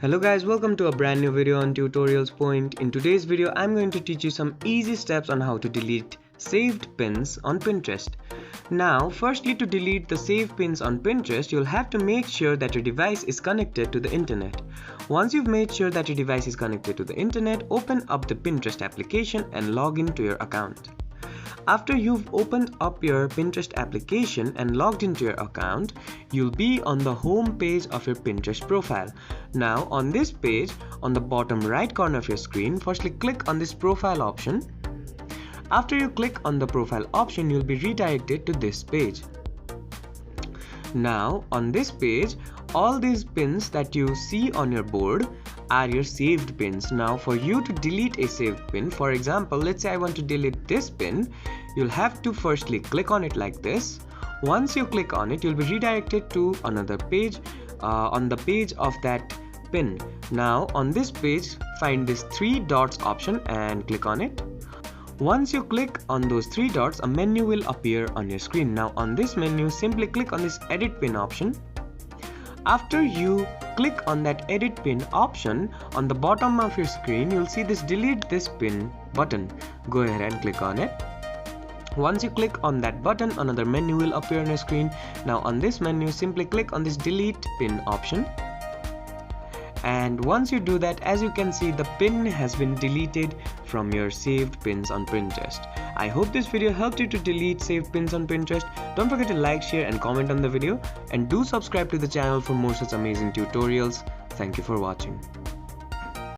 Hello guys, welcome to a brand new video on Tutorials Point. In today's video, I'm going to teach you some easy steps on how to delete saved pins on Pinterest. Now, firstly, to delete the saved pins on Pinterest, you'll have to make sure that your device is connected to the internet. Once you've made sure that your device is connected to the internet, open up the Pinterest application and log into your account. After you've opened up your Pinterest application and logged into your account, you'll be on the home page of your Pinterest profile. Now on this page, on the bottom right corner of your screen, firstly click on this profile option. After you click on the profile option, you'll be redirected to this page. Now on this page, all these pins that you see on your board are your saved pins. Now for you to delete a saved pin, for example, let's say I want to delete this pin, you'll have to firstly click on it like this. Once you click on it, you'll be redirected to another page on the page of that pin. Now on this page, find this three dots option and click on it. Once you click on those three dots, a menu will appear on your screen. Now on this menu, simply click on this edit pin option. After you click on that edit pin option, on the bottom of your screen, you'll see this delete this pin button. Go ahead and click on it. Once you click on that button, another menu will appear on your screen. Now on this menu, simply click on this delete pin option. And once you do that, as you can see, the pin has been deleted from your saved pins on Pinterest. I hope this video helped you to delete saved pins on Pinterest. Don't forget to like, share and comment on the video, and do subscribe to the channel for more such amazing tutorials. Thank you for watching.